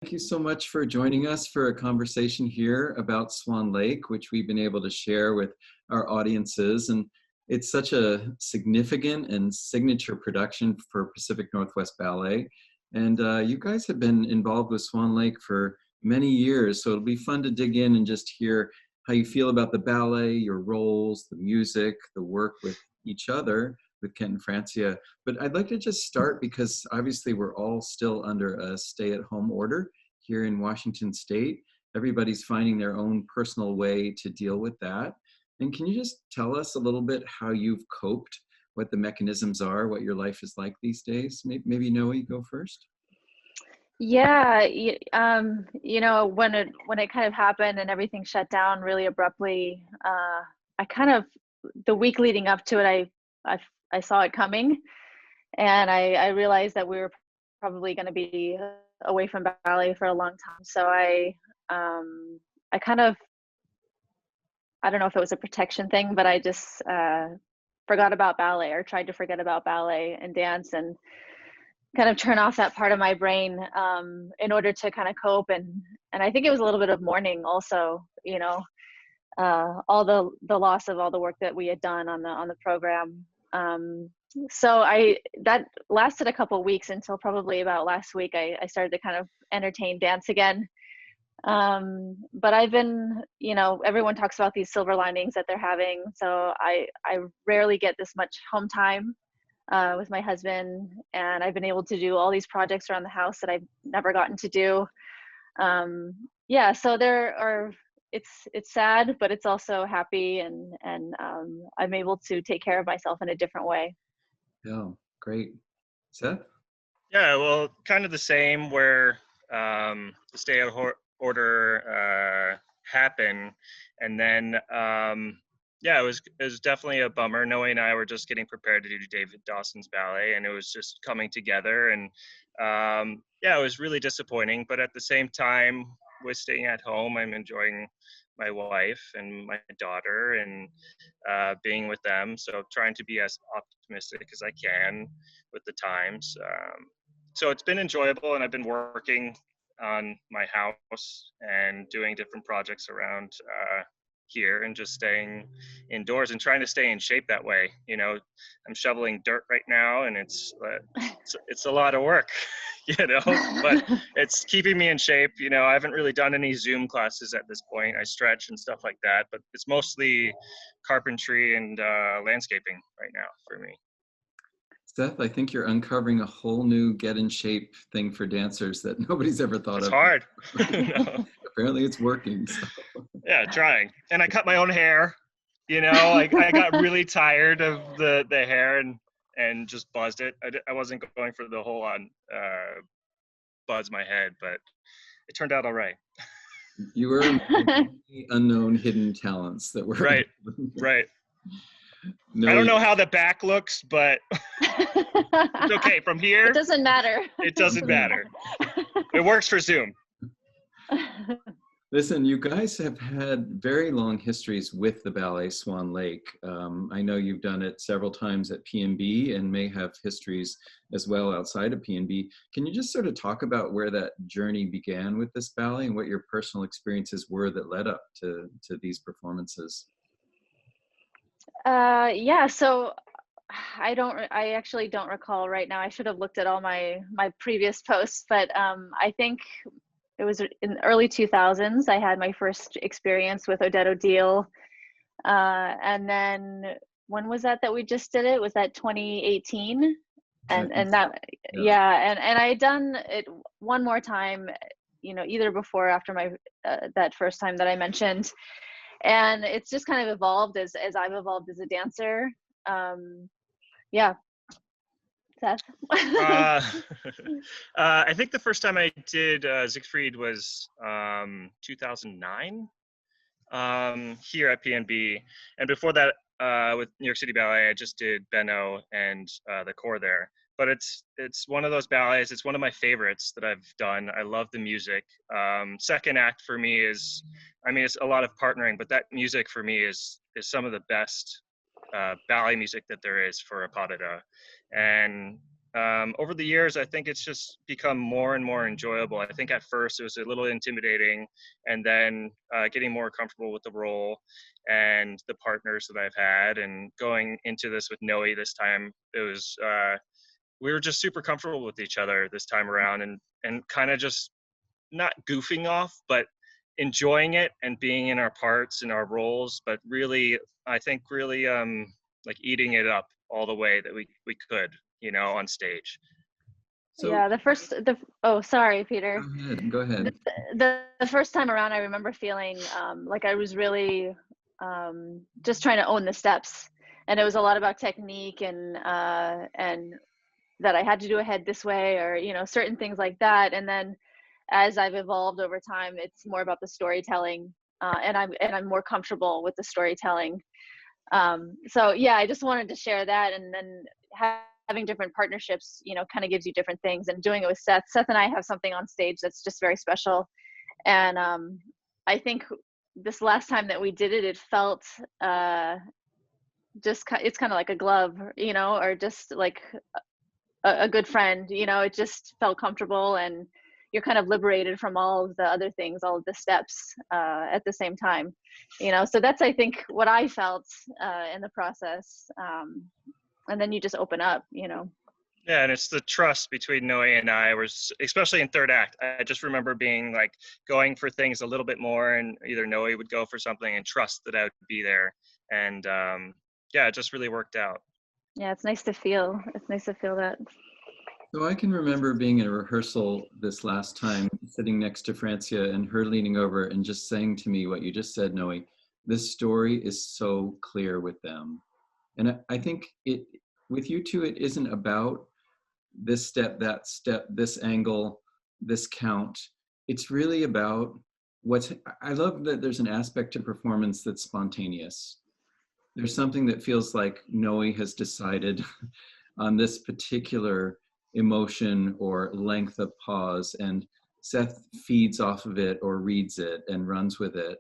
Thank you so much for joining us for a conversation here about Swan Lake, which we've been able to share with our audiences. And it's such a significant and signature production for Pacific Northwest Ballet. And you guys have been involved with Swan Lake for many years, so it'll be fun to dig in and just hear how you feel about the ballet, your roles, the music, the work with each other, with Kent and Francia. But I'd like to just start because obviously we're all still under a stay-at-home order here in Washington State. Everybody's finding their own personal way to deal with that. And can you just tell us a little bit how you've coped, what the mechanisms are, what your life is like these days? Maybe Noe, you go first. Yeah, when it kind of happened and everything shut down really abruptly, I kind of, the week leading up to it, I saw it coming, and I realized that we were probably going to be away from ballet for a long time. So I kind of, I don't know if it was a protection thing, but I just forgot about ballet, or tried to forget about ballet and dance, and kind of turn off that part of my brain in order to kind of cope. And I think it was a little bit of mourning also, all the loss of all the work that we had done on the program. So that lasted a couple of weeks until probably about last week. I started to kind of entertain dance again. But I've been, everyone talks about these silver linings that they're having. So I rarely get this much home time with my husband, and I've been able to do all these projects around the house that I've never gotten to do. So it's sad, but it's also happy, and I'm able to take care of myself in a different way. Yeah, great. Seth? Yeah, well, kind of the same, where the stay-at-home order happened, and then it was definitely a bummer. Noe and I were just getting prepared to do David Dawson's ballet, and it was just coming together, and it was really disappointing. But at the same time, with staying at home, I'm enjoying my wife and my daughter and being with them. So trying to be as optimistic as I can with the times. So it's been enjoyable, and I've been working on my house and doing different projects around here, and just staying indoors and trying to stay in shape that way. I'm shoveling dirt right now, and it's a lot of work, but it's keeping me in shape. I haven't really done any Zoom classes at this point. I stretch and stuff like that, but it's mostly carpentry and landscaping right now for me. Seth, I think you're uncovering a whole new get in shape thing for dancers that nobody's ever thought of. It's hard. No. Apparently it's working. So. Yeah, trying. And I cut my own hair. I got really tired of the hair and just buzzed it. I wasn't going for the whole on buzz my head, but it turned out all right. You were unknown hidden talents that were right. No, I don't know how the back looks, but it's okay. From here, it doesn't matter. It doesn't matter. It works for Zoom. Listen, you guys have had very long histories with the ballet Swan Lake. I know you've done it several times at PNB and may have histories as well outside of PNB. Can you just sort of talk about where that journey began with this ballet and what your personal experiences were that led up to these performances? So I actually don't recall right now. I should have looked at all my previous posts, but I think it was in the early 2000s. I had my first experience with Odette O'Deal. And then when was that we just did it? Was that 2018? And that, yeah. And I had done it one more time, either before or after my, that first time that I mentioned. And it's just kind of evolved as I've evolved as a dancer. Seth? I think the first time I did Siegfried was 2009 here at PNB. And before that, with New York City Ballet, I just did Benno and the corps there. But it's one of those ballets. It's one of my favorites that I've done. I love the music. Second act for me is, it's a lot of partnering, but that music for me is some of the best ballet music that there is for a pas de deux. And over the years, I think it's just become more and more enjoyable. I think at first it was a little intimidating, and then getting more comfortable with the role and the partners that I've had, and going into this with Noe this time, it was we were just super comfortable with each other this time around, and kind of just not goofing off, but enjoying it and being in our parts and our roles, but really, I think really like eating it up all the way that we could, on stage. So Yeah, oh, sorry, Peter. go ahead. The first time around, I remember feeling like I was really just trying to own the steps, and it was a lot about technique and that I had to do a head this way, or certain things like that. And then as I've evolved over time, it's more about the storytelling, and I'm more comfortable with the storytelling. So yeah, I just wanted to share that, and then having different partnerships, kind of gives you different things. And doing it with Seth and I have something on stage that's just very special. And I think this last time that we did it, it felt it's kind of like a glove, or just like a good friend. It just felt comfortable, and you're kind of liberated from all of the other things, all of the steps at the same time. So that's, I think, what I felt in the process. And then you just open up. Yeah, and it's the trust between Noe and I, especially in third act. I just remember being like going for things a little bit more, and either Noe would go for something and trust that I would be there. And yeah, it just really worked out. Yeah, it's nice to feel. It's nice to feel that. So I can remember being in a rehearsal this last time, sitting next to Francia, and her leaning over and just saying to me what you just said, Noe. This story is so clear with them. And I think with you two, it isn't about this step, that step, this angle, this count. It's really about I love that there's an aspect to performance that's spontaneous. There's something that feels like Noe has decided on this particular emotion or length of pause, and Seth feeds off of it or reads it and runs with it.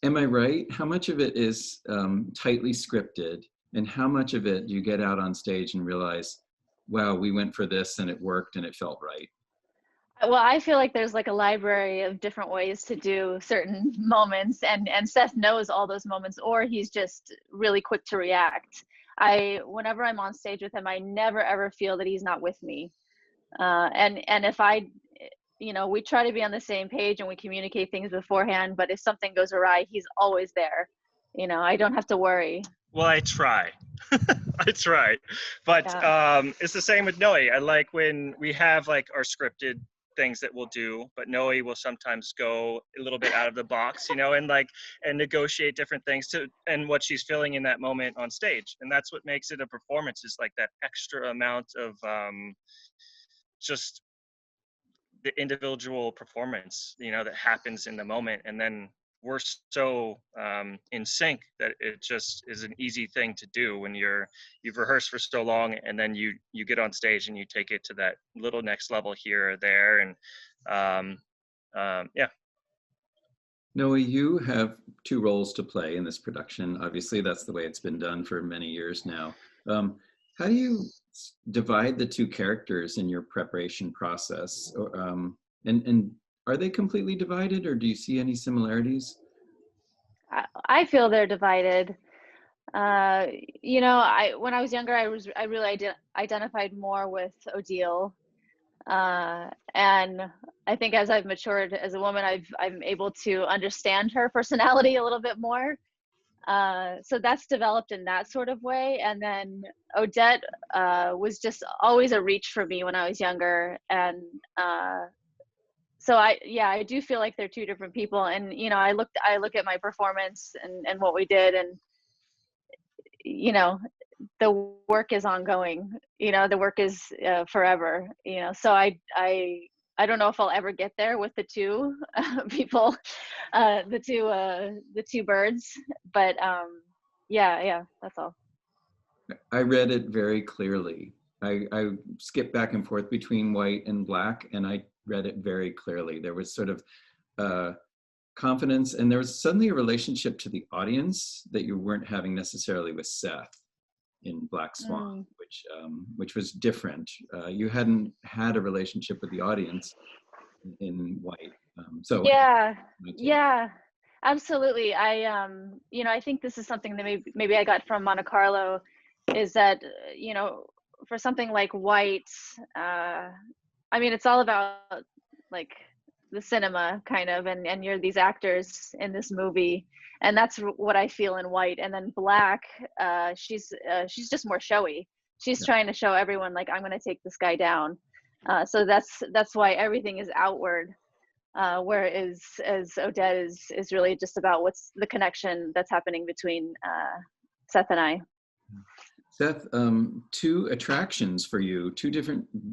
Am I right? How much of it is tightly scripted, and how much of it do you get out on stage and realize, wow, we went for this and it worked and it felt right? Well, I feel like there's like a library of different ways to do certain moments, and Seth knows all those moments, or he's just really quick to react. Whenever I'm on stage with him, I never ever feel that he's not with me. And if we try to be on the same page and we communicate things beforehand, but if something goes awry, he's always there. I don't have to worry. Well, I try. I try. But Yeah. it's the same with Noe. I like when we have like our scripted things that we'll do, but Noe will sometimes go a little bit out of the box, and negotiate different things and what she's feeling in that moment on stage. And that's what makes it a performance, is like that extra amount of just the individual performance, that happens in the moment. And then we're so in sync that it just is an easy thing to do when you've rehearsed for so long, and then you get on stage and you take it to that little next level here or there. And yeah. Noe, you have two roles to play in this production. Obviously, that's the way it's been done for many years now. How do you divide the two characters in your preparation process? And are they completely divided, or do you see any similarities? I feel they're divided. When I was younger, I really identified more with Odile, and I think as I've matured as a woman, I'm able to understand her personality a little bit more. So that's developed in that sort of way. And then Odette was just always a reach for me when I was younger, and so I do feel like they're two different people. And I look at my performance and what we did, and the work is ongoing. The work is forever. So I don't know if I'll ever get there with the two people, the two birds, but yeah, that's all. I read it very clearly. I skipped back and forth between white and black, and I read it very clearly. There was sort of confidence, and there was suddenly a relationship to the audience that you weren't having necessarily with Seth. in Black Swan, which was different. You hadn't had a relationship with the audience in White. Yeah, absolutely. I think this is something that maybe I got from Monte Carlo, is that, for something like White, it's all about like the cinema kind of, and you're these actors in this movie, and that's what I feel in White. And then Black, she's just more showy. She's trying to show everyone, like, I'm going to take this guy down. So that's why everything is outward. Whereas Odette is really just about what's the connection that's happening between Seth and I. Seth, two attractions for you,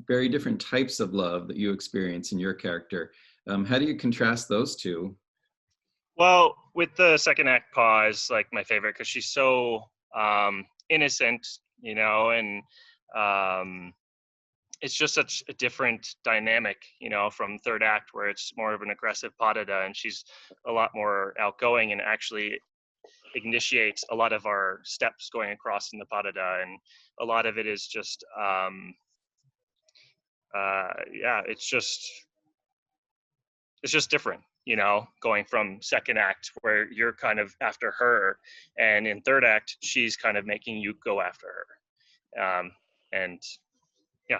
very different types of love that you experience in your character. How do you contrast those two? Well, with the second act, Pa is like my favorite because she's so innocent, and it's just such a different dynamic, from third act, where it's more of an aggressive Padada, and she's a lot more outgoing and actually initiates a lot of our steps going across in the Padada. And a lot of it is just, it's just different, going from second act where you're kind of after her, and in third act, she's kind of making you go after her. And yeah.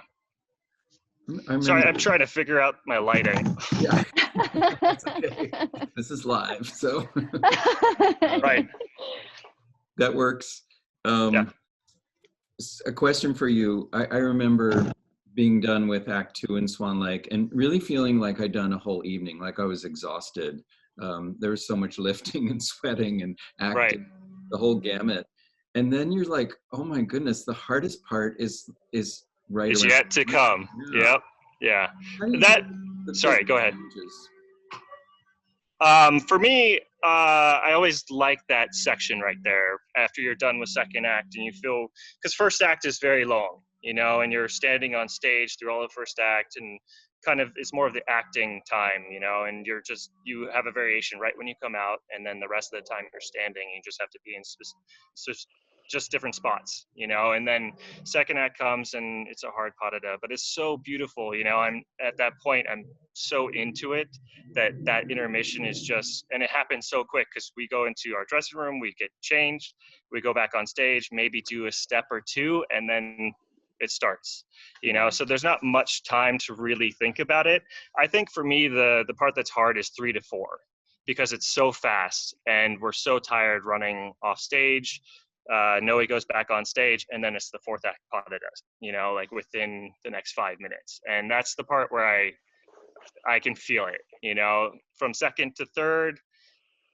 Sorry, I'm trying to figure out my lighting. Yeah, that's okay. This is live, so right. That works. A question for you. I remember being done with Act 2 in Swan Lake and really feeling like I'd done a whole evening, like I was exhausted. There was so much lifting and sweating and acting, the whole gamut. And then you're like, oh my goodness, the hardest part is right it's around yet to come. Yeah. Sorry, go ahead. For me, I always like that section right there after you're done with second act, and you feel, because first act is very long, and you're standing on stage through all of first act, and kind of it's more of the acting time, and you have a variation right when you come out, and then the rest of the time you're standing, you just have to be in just different spots, and then second act comes and it's a hard Padada, but it's so beautiful, I'm at that point, I'm so into it that intermission is just, and it happens so quick because we go into our dressing room, we get changed, we go back on stage, maybe do a step or two, and then it starts, so there's not much time to really think about it. I think for me, the part that's hard is 3 to 4, because it's so fast and we're so tired running off stage. Noe goes back on stage, and then it's the fourth act Padada, like within the next 5 minutes. And that's the part where I can feel it, from second to third,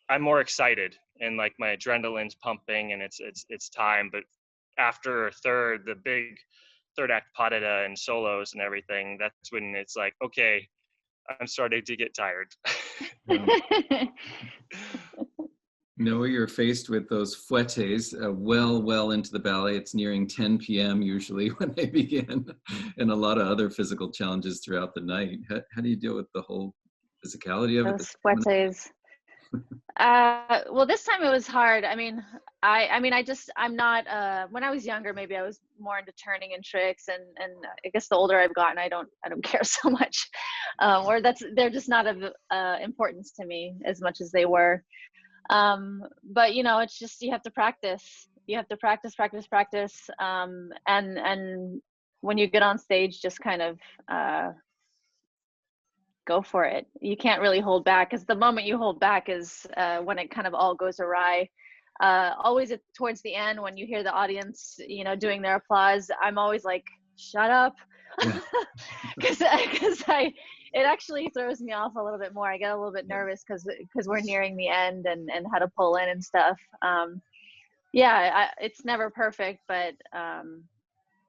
I'm more excited and like my adrenaline's pumping and it's time. But after third, the big third act Padada and solos and everything, that's when it's like, okay, I'm starting to get tired. Noe, you're faced with those fouettes well into the ballet. It's nearing 10 p.m. usually when they begin, and a lot of other physical challenges throughout the night. How do you deal with the whole physicality of it? Those fouettes. Well, this time it was hard. I'm not, when I was younger, maybe I was more into turning and tricks, and I guess the older I've gotten, I don't care so much, or they're just not of importance to me as much as they were. But it's just, you have to practice, and when you get on stage, just kind of go for it. You can't really hold back, because the moment you hold back is when it kind of all goes awry. Always towards the end, when you hear the audience doing their applause, I'm always like, shut up, because it actually throws me off a little bit more. I get a little bit nervous because we're nearing the end and how to pull in and stuff. It's never perfect, but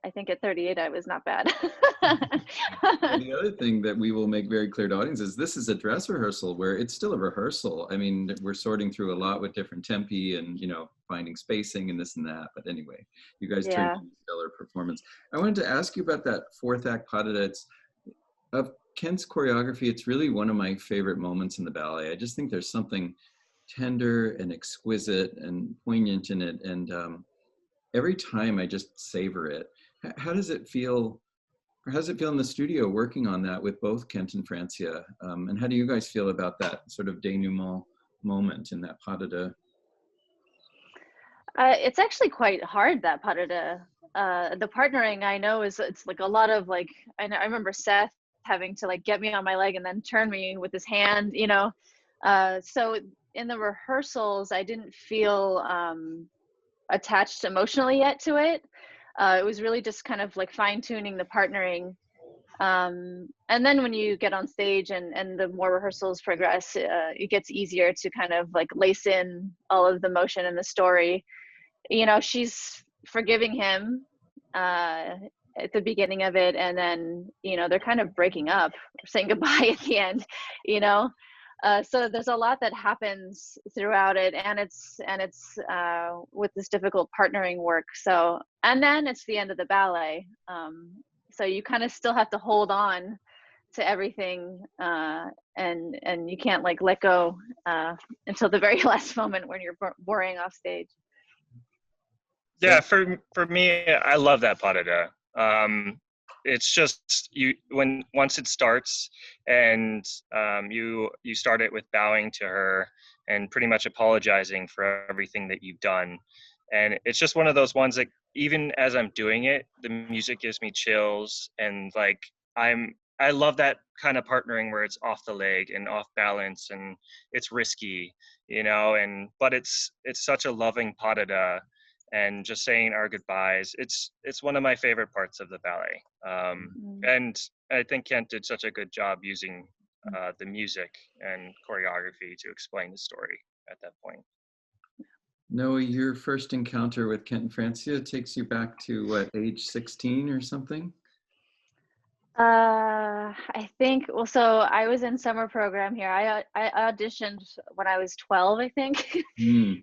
I think at 38 I was not bad. The other thing that we will make very clear to audiences is this is a dress rehearsal where it's still a rehearsal. I mean, we're sorting through a lot with different tempi and finding spacing and this and that. But anyway, you guys turned in a stellar performance. I wanted to ask you about that fourth act Padada. Of Kent's choreography, it's really one of my favorite moments in the ballet. I just think there's something tender and exquisite and poignant in it. And every time I just savor it. How does it feel? Or how does it feel in the studio working on that with both Kent and Francia? And how do you guys feel about that sort of denouement moment in that pas de deux? It's actually quite hard, that pas de deux. The partnering, I know, it's like a lot of like, I remember Seth having to like get me on my leg and then turn me with his hand, you know. So in the rehearsals, I didn't feel attached emotionally yet to it. It was really just kind of like fine tuning the partnering. And then when you get on stage and the more rehearsals progress, it gets easier to kind of like lace in all of the motion and the story. You know, she's forgiving him at the beginning of it, and then, you know, they're kind of breaking up, saying goodbye at the end, you know. So there's a lot that happens throughout it, and it's with this difficult partnering work. So, and then it's the end of the ballet. So you kind of still have to hold on to everything, and you can't like let go until the very last moment when you're boring off stage. Yeah, for me, I love that pas de deux. It's just once it starts, and you start it with bowing to her and pretty much apologizing for everything that you've done, and it's just one of those ones that even as I'm doing it, the music gives me chills, and like I love that kind of partnering where it's off the leg and off balance and it's risky, you know, but it's such a loving pas de deux. And just saying our goodbyes. It's one of my favorite parts of the ballet. And I think Kent did such a good job using the music and choreography to explain the story at that point. Noah, your first encounter with Kent and Francia takes you back to what, age 16 or something? I think, well, so I was in summer program here. I auditioned when I was 12, I think.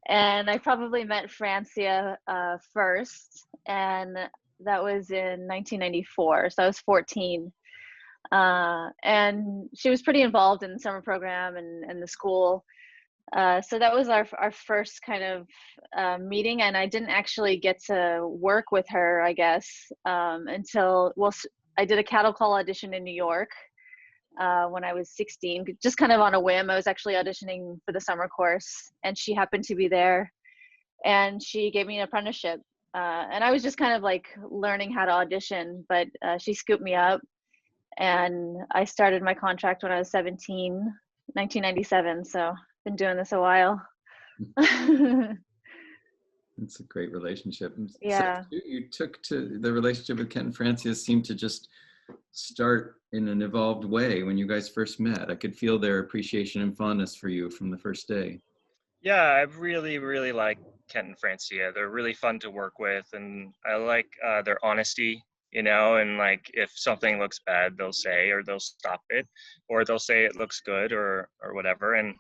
And I probably met Francia first, and that was in 1994. So I was 14. And she was pretty involved in the summer program and the school. So that was our first kind of meeting, and I didn't actually get to work with her, I guess, until, well, I did a cattle call audition in New York when I was 16, just kind of on a whim. I was actually auditioning for the summer course, and she happened to be there, and she gave me an apprenticeship. And I was just kind of like learning how to audition, but she scooped me up, and I started my contract when I was 17, 1997. So been doing this a while. It's a great relationship. Yeah. So you took to the relationship with Kent and Francia seemed to just start in an evolved way when you guys first met. I could feel their appreciation and fondness for you from the first day. Yeah, I really, really like Kent and Francia. They're really fun to work with, and I like their honesty, you know, and like if something looks bad, they'll say, or they'll stop it, or they'll say it looks good or whatever. And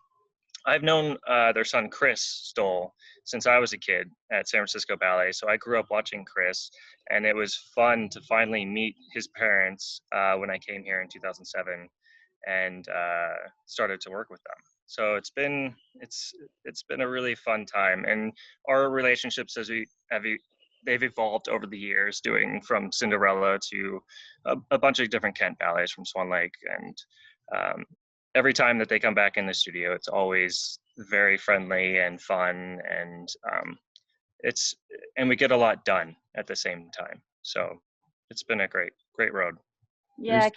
I've known their son Chris Stoll since I was a kid at San Francisco Ballet. So I grew up watching Chris, and it was fun to finally meet his parents when I came here in 2007 and started to work with them. So it's been a really fun time, and our relationships they've evolved over the years, doing from Cinderella to a bunch of different Kent ballets from Swan Lake, and every time that they come back in the studio, it's always very friendly and fun, and we get a lot done at the same time. So it's been a great road. Yeah,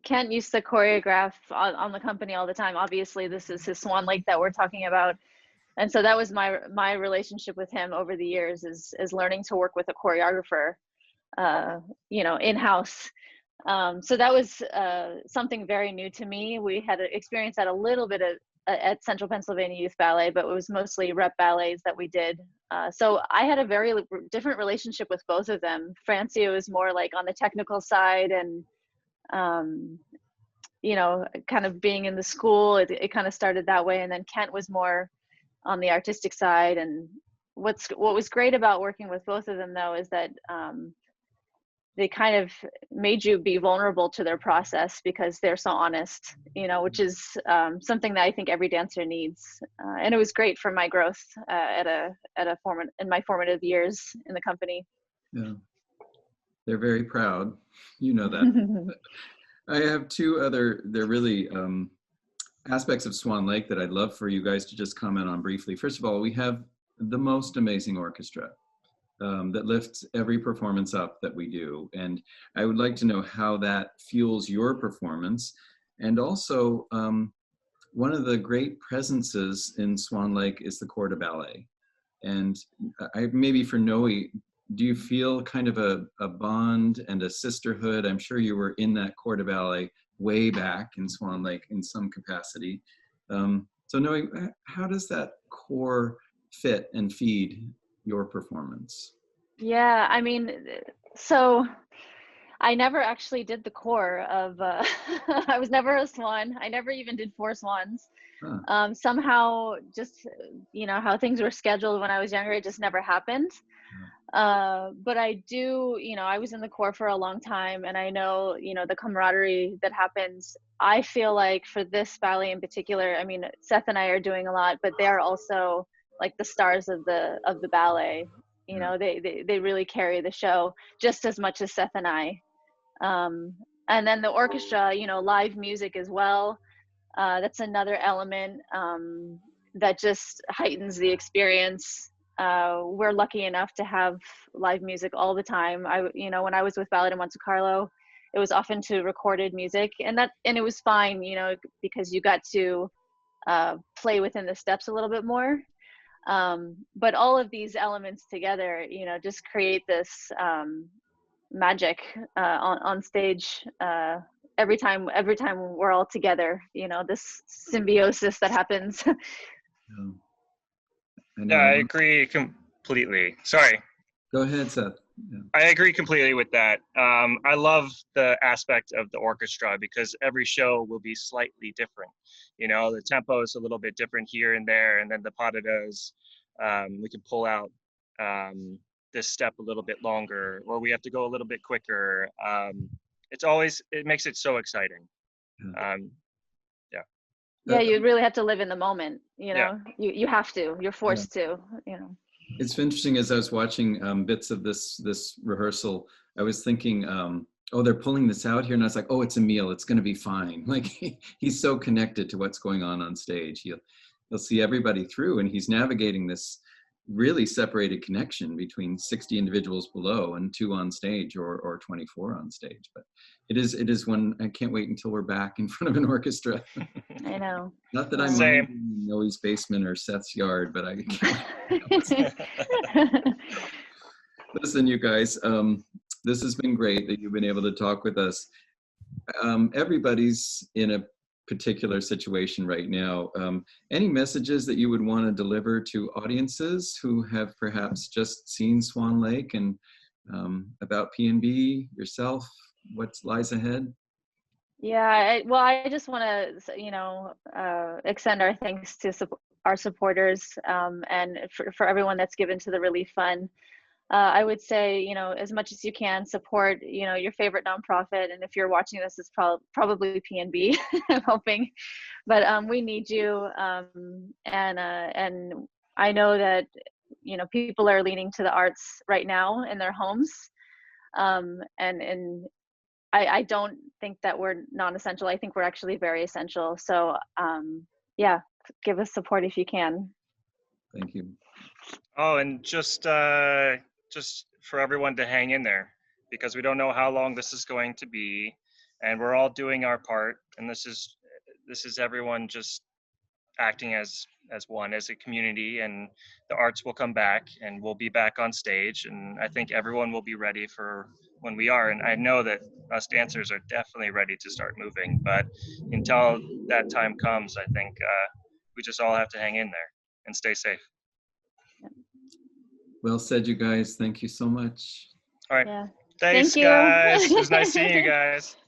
Kent used to choreograph on the company all the time. Obviously, this is his Swan Lake that we're talking about, and so that was my relationship with him over the years is learning to work with a choreographer, you know, in house. So that was something very new to me. We had experienced that a little bit at Central Pennsylvania Youth Ballet, but it was mostly rep ballets that we did. So I had a very different relationship with both of them. Francia was more like on the technical side, and you know, kind of being in the school, it kind of started that way. And then Kent was more on the artistic side. And what was great about working with both of them, though, is that they kind of made you be vulnerable to their process because they're so honest, you know, which is something that I think every dancer needs. And it was great for my growth in my formative years in the company. Yeah, they're very proud. You know that. I have two other, they're really aspects of Swan Lake that I'd love for you guys to just comment on briefly. First of all, we have the most amazing orchestra that lifts every performance up that we do. And I would like to know how that fuels your performance. And also, one of the great presences in Swan Lake is the corps de ballet. And maybe for Noe, do you feel kind of a bond and a sisterhood? I'm sure you were in that corps de ballet way back in Swan Lake in some capacity. So Noe, how does that corps fit and feed your performance? Yeah, I mean, so I never actually did the corps of, I was never a swan. I never even did 4 swans. Huh. Somehow just, you know, how things were scheduled when I was younger, it just never happened. But I do, you know, I was in the corps for a long time, and I know, you know, the camaraderie that happens. I feel like for this ballet in particular, I mean, Seth and I are doing a lot, but they are also like the stars of the ballet. You know, they really carry the show just as much as Seth and I. And then the orchestra, you know, live music as well. That's another element that just heightens the experience. We're lucky enough to have live music all the time. You know, when I was with Ballet in Monte Carlo, it was often to recorded music, and it was fine, you know, because you got to play within the steps a little bit more. But all of these elements together, you know, just create this magic on stage. Every time we're all together, you know, this symbiosis that happens. Yeah, I agree completely. Sorry. Go ahead, Seth. Yeah. I agree completely with that. I love the aspect of the orchestra because every show will be slightly different. You know, the tempo is a little bit different here and there, and then the pas de deux, we can pull out this step a little bit longer, or we have to go a little bit quicker. It makes it so exciting. Yeah, you really have to live in the moment, you know. Yeah. You have to, you're forced to, you know. It's interesting, as I was watching bits of this rehearsal, I was thinking, oh, they're pulling this out here, and I was like, oh, it's Emile, it's going to be fine. Like he's so connected to what's going on stage. He'll see everybody through, and he's navigating this really separated connection between 60 individuals below and 2 on stage, or 24 on stage. But it is one I can't wait until we're back in front of an orchestra. I know. Not that I'm in Noe's basement or Seth's yard, but I can't. Listen, you guys, this has been great that you've been able to talk with us. Everybody's in a particular situation right now. Any messages that you would want to deliver to audiences who have perhaps just seen Swan Lake, and about PNB, yourself, what lies ahead? Yeah, well, I just want to, you know, extend our thanks to our supporters, and for everyone that's given to the Relief Fund. I would say, you know, as much as you can, support, you know, your favorite nonprofit. And if you're watching this, it's probably PNB, I'm hoping. But we need you. And I know that, you know, people are leaning to the arts right now in their homes. And I don't think that we're non-essential. I think we're actually very essential. So yeah, give us support if you can. Thank you. Oh, and just for everyone to hang in there, because we don't know how long this is going to be, and we're all doing our part, and this is everyone just acting as one, as a community, and the arts will come back, and we'll be back on stage, and I think everyone will be ready for when we are. And I know that us dancers are definitely ready to start moving, but until that time comes, I think we just all have to hang in there and stay safe. Well said, you guys. Thank you so much. All right. Yeah. Thanks, Thank you. guys. It was nice seeing you guys.